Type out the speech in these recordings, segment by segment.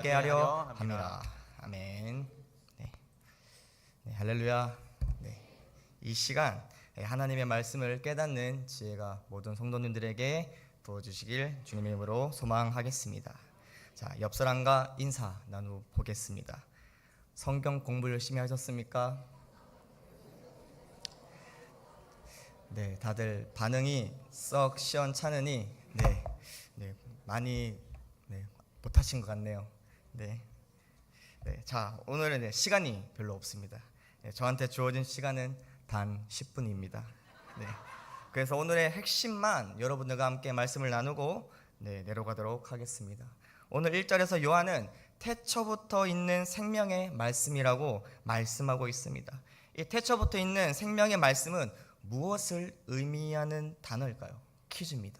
함께 하려 합니다. 아멘. 네. 네, 할렐루야. 네. 이 시간 하나님의 말씀을 깨닫는 지혜가 모든 성도님들에게 부어주시길 주님의 이름으로 소망하겠습니다. 자, 옆 사람과 인사 나누 보겠습니다. 성경 공부 열심히 하셨습니까? 네, 다들 반응이 썩 시원찮으니 많이 못하신 것 같네요. 네. 자, 오늘은 시간이 별로 없습니다. 저한테 주어진 시간은 단 10분입니다. 그래서 오늘의 핵심만 여러분들과 함께 말씀을 나누고 내려가도록 하겠습니다. 오늘 1절에서 요한은 태초부터 있는 생명의 말씀이라고 말씀하고 있습니다. 이 태초부터 있는 생명의 말씀은 무엇을 의미하는 단어일까요? 퀴즈입니다.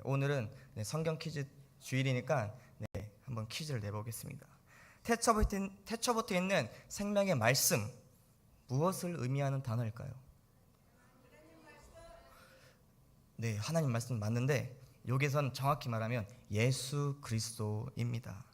오늘은 성경 퀴즈 주일이니까 한번 퀴즈를 내보겠습니다. 태초부터 있는 생명의 말씀, 무엇을 의미하는 단어일까요? 네, 하나님 말씀 맞는데 여기선 정확히 말하면 예수 그리스도입니다.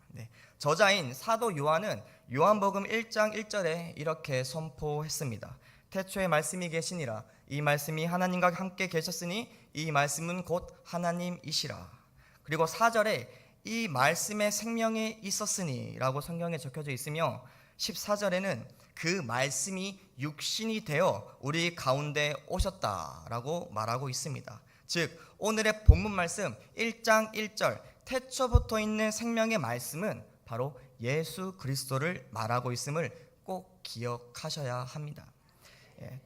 저자인 사도 요한은 요한복음 1장 1절에 이렇게 선포했습니다. 태초에 말씀이 계시니라. 이 말씀이 하나님과 함께 계셨으니 이 말씀은 곧 하나님이시라. 그리고 4절에 이 말씀에 생명이 있었으니 라고 성경에 적혀져 있으며 14절에는 그 말씀이 육신이 되어 우리 가운데 오셨다 라고 말하고 있습니다. 즉 오늘의 본문 말씀 1장 1절 태초부터 있는 생명의 말씀은 바로 예수 그리스도를 말하고 있음을 꼭 기억하셔야 합니다.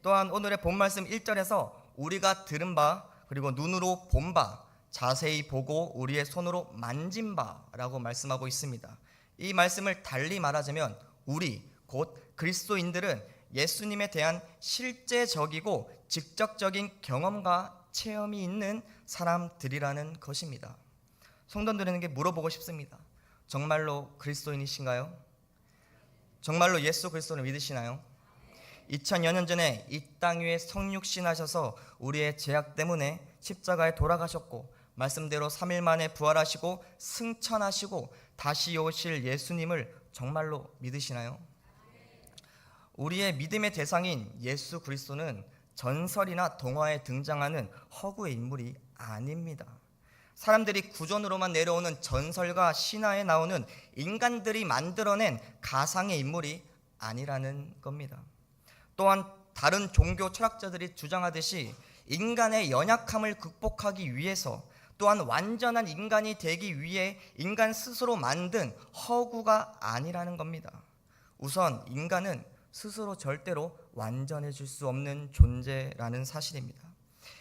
또한 오늘의 본 말씀 1절에서 우리가 들은 바 그리고 눈으로 본 바 자세히 보고 우리의 손으로 만진 바라고 말씀하고 있습니다. 이 말씀을 달리 말하자면 우리 곧 그리스도인들은 예수님에 대한 실제적이고 직접적인 경험과 체험이 있는 사람들이라는 것입니다. 성도들에게 물어보고 싶습니다. 정말로 그리스도인이신가요? 정말로 예수 그리스도를 믿으시나요? 2000여 년 전에 이 땅 위에 성육신하셔서 우리의 죄악 때문에 십자가에 돌아가셨고 말씀대로 3일 만에 부활하시고 승천하시고 다시 오실 예수님을 정말로 믿으시나요? 우리의 믿음의 대상인 예수 그리스도는 전설이나 동화에 등장하는 허구의 인물이 아닙니다. 사람들이 구전으로만 내려오는 전설과 신화에 나오는 인간들이 만들어낸 가상의 인물이 아니라는 겁니다. 또한 다른 종교 철학자들이 주장하듯이 인간의 연약함을 극복하기 위해서 또한 완전한 인간이 되기 위해 인간 스스로 만든 허구가 아니라는 겁니다. 우선 인간은 스스로 절대로 완전해질 수 없는 존재라는 사실입니다.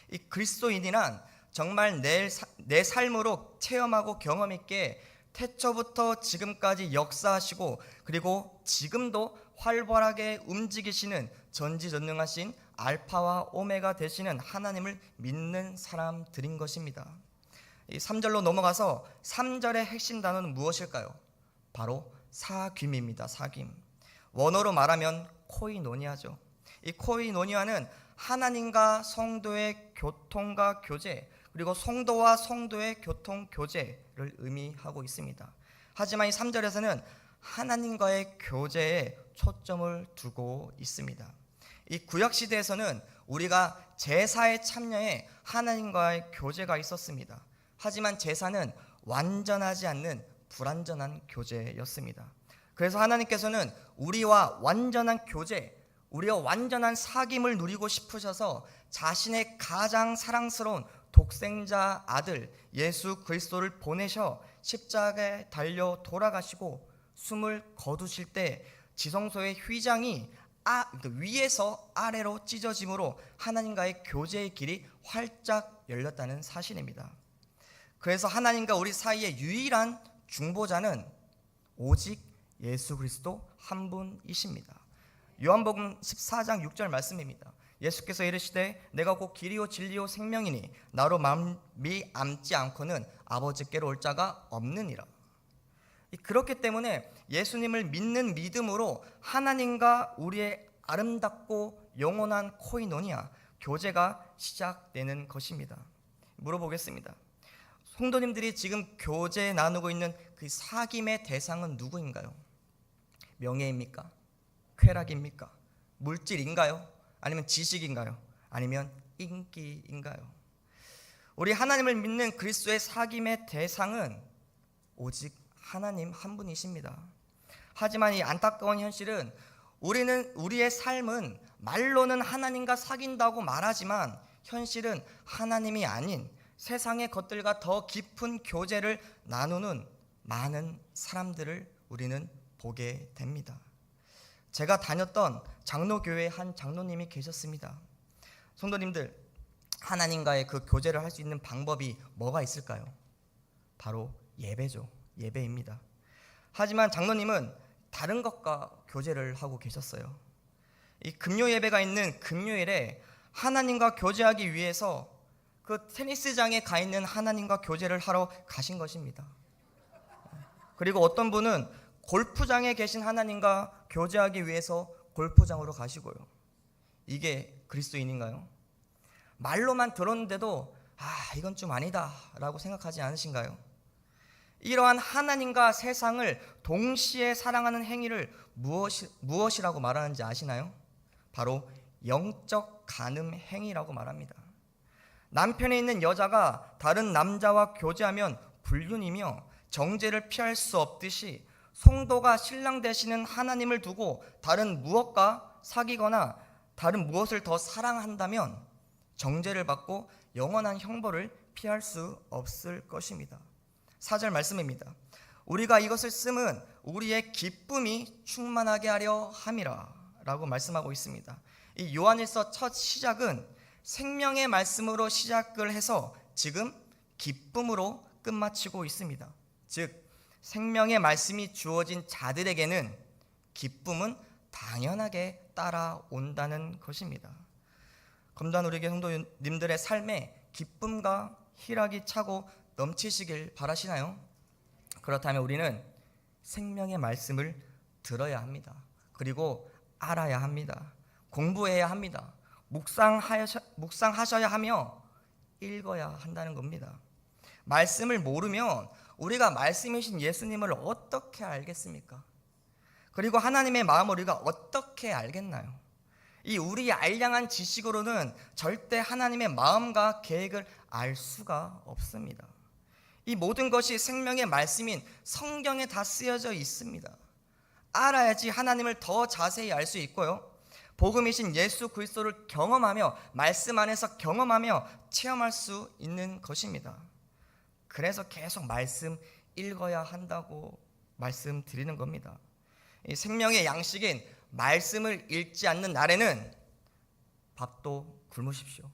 이 그리스도인이란 정말 내 삶으로 체험하고 경험 있게 태초부터 지금까지 역사하시고 그리고 지금도 활발하게 움직이시는 전지전능하신 알파와 오메가 되시는 하나님을 믿는 사람들인 것입니다. 이 3절로 넘어가서 3절의 핵심 단어는 무엇일까요? 바로 사귐입니다. 사귐. 원어로 말하면 코이노니아죠. 이 코이노니아는 하나님과 성도의 교통과 교제 그리고 성도와 성도의 교통 교제를 의미하고 있습니다. 하지만 이 3절에서는 하나님과의 교제에 초점을 두고 있습니다. 이 구약시대에서는 우리가 제사에 참여해 하나님과의 교제가 있었습니다. 하지만 제사는 완전하지 않는 불완전한 교제였습니다. 그래서 하나님께서는 우리와 완전한 교제, 우리와 완전한 사귐을 누리고 싶으셔서 자신의 가장 사랑스러운 독생자 아들 예수 그리스도를 보내셔 십자가에 달려 돌아가시고 숨을 거두실 때 지성소의 휘장이 위에서 아래로 찢어짐으로 하나님과의 교제의 길이 활짝 열렸다는 사실입니다. 그래서 하나님과 우리 사이의 유일한 중보자는 오직 예수 그리스도 한 분이십니다. 요한복음 14장 6절 말씀입니다. 예수께서 이르시되 내가 곧 길이요 진리요 생명이니 나로 말미암지 않고는 아버지께로 올 자가 없느니라. 그렇기 때문에 예수님을 믿는 믿음으로 하나님과 우리의 아름답고 영원한 코이노니아 교제가 시작되는 것입니다. 물어보겠습니다. 성도님들이 지금 교제 나누고 있는 그 사귐의 대상은 누구인가요? 명예입니까? 쾌락입니까? 물질인가요? 아니면 지식인가요? 아니면 인기인가요? 우리 하나님을 믿는 그리스도의 사귐의 대상은 오직 하나님 한 분이십니다. 하지만 이 안타까운 현실은 우리의 삶은 말로는 하나님과 사귄다고 말하지만 현실은 하나님이 아닌 세상의 것들과 더 깊은 교제를 나누는 많은 사람들을 우리는 보게 됩니다. 제가 다녔던 장로교회에 한 장로님이 계셨습니다. 성도님들, 하나님과의 그 교제를 할 수 있는 방법이 뭐가 있을까요? 바로 예배죠. 예배입니다. 하지만 장로님은 다른 것과 교제를 하고 계셨어요. 이 금요 예배가 있는 금요일에 하나님과 교제하기 위해서 그 테니스장에 가 있는 하나님과 교제를 하러 가신 것입니다. 그리고 어떤 분은 골프장에 계신 하나님과 교제하기 위해서 골프장으로 가시고요. 이게 그리스도인인가요? 말로만 들었는데도 이건 좀 아니다 라고 생각하지 않으신가요? 이러한 하나님과 세상을 동시에 사랑하는 행위를 무엇이라고 말하는지 아시나요? 바로 영적 간음 행위라고 말합니다. 남편에 있는 여자가 다른 남자와 교제하면 불륜이며 정죄를 피할 수 없듯이 성도가 신랑 되시는 하나님을 두고 다른 무엇과 사귀거나 다른 무엇을 더 사랑한다면 정죄를 받고 영원한 형벌을 피할 수 없을 것입니다. 4절 말씀입니다. 우리가 이것을 쓰면 우리의 기쁨이 충만하게 하려 함이라 라고 말씀하고 있습니다. 이 요한일서 첫 시작은 생명의 말씀으로 시작을 해서 지금 기쁨으로 끝마치고 있습니다. 즉 생명의 말씀이 주어진 자들에게는 기쁨은 당연하게 따라온다는 것입니다. 검도한 우리 교회 성도님들의 삶에 기쁨과 희락이 차고 넘치시길 바라시나요? 그렇다면 우리는 생명의 말씀을 들어야 합니다. 그리고 알아야 합니다. 공부해야 합니다. 묵상하셔야 하며 읽어야 한다는 겁니다. 말씀을 모르면 우리가 말씀이신 예수님을 어떻게 알겠습니까? 그리고 하나님의 마음을 우리가 어떻게 알겠나요? 이 우리의 알량한 지식으로는 절대 하나님의 마음과 계획을 알 수가 없습니다. 이 모든 것이 생명의 말씀인 성경에 다 쓰여져 있습니다. 알아야지 하나님을 더 자세히 알 수 있고요. 복음이신 예수 그리스도를 경험하며 말씀 안에서 경험하며 체험할 수 있는 것입니다. 그래서 계속 말씀 읽어야 한다고 말씀드리는 겁니다. 이 생명의 양식인 말씀을 읽지 않는 날에는 밥도 굶으십시오.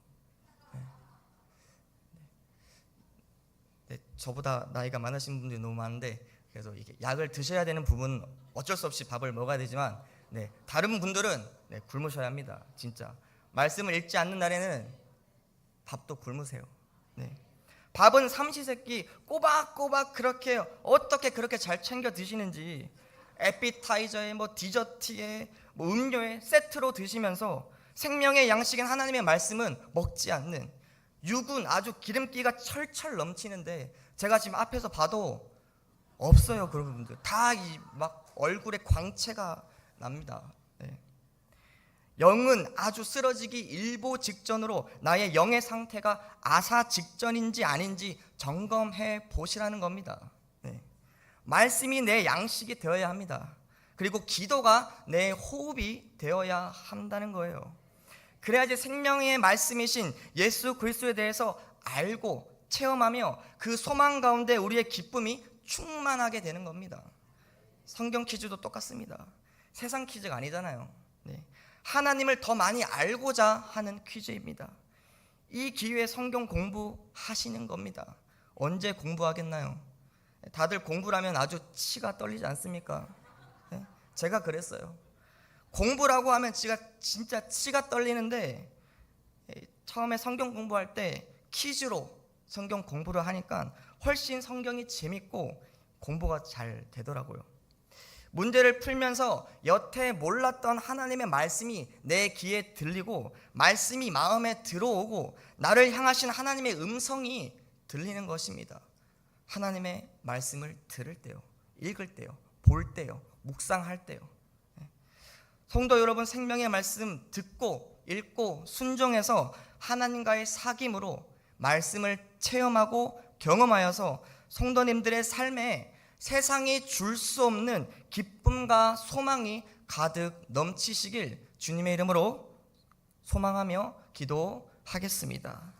네, 저보다 나이가 많으신 분들이 너무 많은데 그래서 이게 약을 드셔야 되는 부분은 어쩔 수 없이 밥을 먹어야 되지만 다른 분들은 굶으셔야 합니다. 진짜 말씀을 읽지 않는 날에는 밥도 굶으세요. 밥은 삼시세끼 꼬박꼬박 그렇게 어떻게 그렇게 잘 챙겨 드시는지 에피타이저에 디저트에 음료에 세트로 드시면서 생명의 양식인 하나님의 말씀은 먹지 않는 육은 아주 기름기가 철철 넘치는데 제가 지금 앞에서 봐도 없어요. 그런 분들 다 막 얼굴에 광채가 납니다. 영은 아주 쓰러지기 일보 직전으로 나의 영의 상태가 아사 직전인지 아닌지 점검해 보시라는 겁니다. 말씀이 내 양식이 되어야 합니다. 그리고 기도가 내 호흡이 되어야 한다는 거예요. 그래야지 생명의 말씀이신 예수 그리스도에 대해서 알고 체험하며 그 소망 가운데 우리의 기쁨이 충만하게 되는 겁니다. 성경 퀴즈도 똑같습니다. 세상 퀴즈가 아니잖아요. 하나님을 더 많이 알고자 하는 퀴즈입니다. 이 기회에 성경 공부하시는 겁니다. 언제 공부하겠나요? 다들 공부라면 아주 치가 떨리지 않습니까? 제가 그랬어요. 공부라고 하면 진짜 치가 떨리는데 처음에 성경 공부할 때 퀴즈로 성경 공부를 하니까 훨씬 성경이 재밌고 공부가 잘 되더라고요. 문제를 풀면서 여태 몰랐던 하나님의 말씀이 내 귀에 들리고 말씀이 마음에 들어오고 나를 향하신 하나님의 음성이 들리는 것입니다. 하나님의 말씀을 들을 때요, 읽을 때요, 볼 때요, 묵상할 때요. 성도 여러분, 생명의 말씀 듣고 읽고 순종해서 하나님과의 사귐으로 말씀을 체험하고 경험하여서 성도님들의 삶에 세상이 줄 수 없는 기쁨과 소망이 가득 넘치시길 주님의 이름으로 소망하며 기도하겠습니다.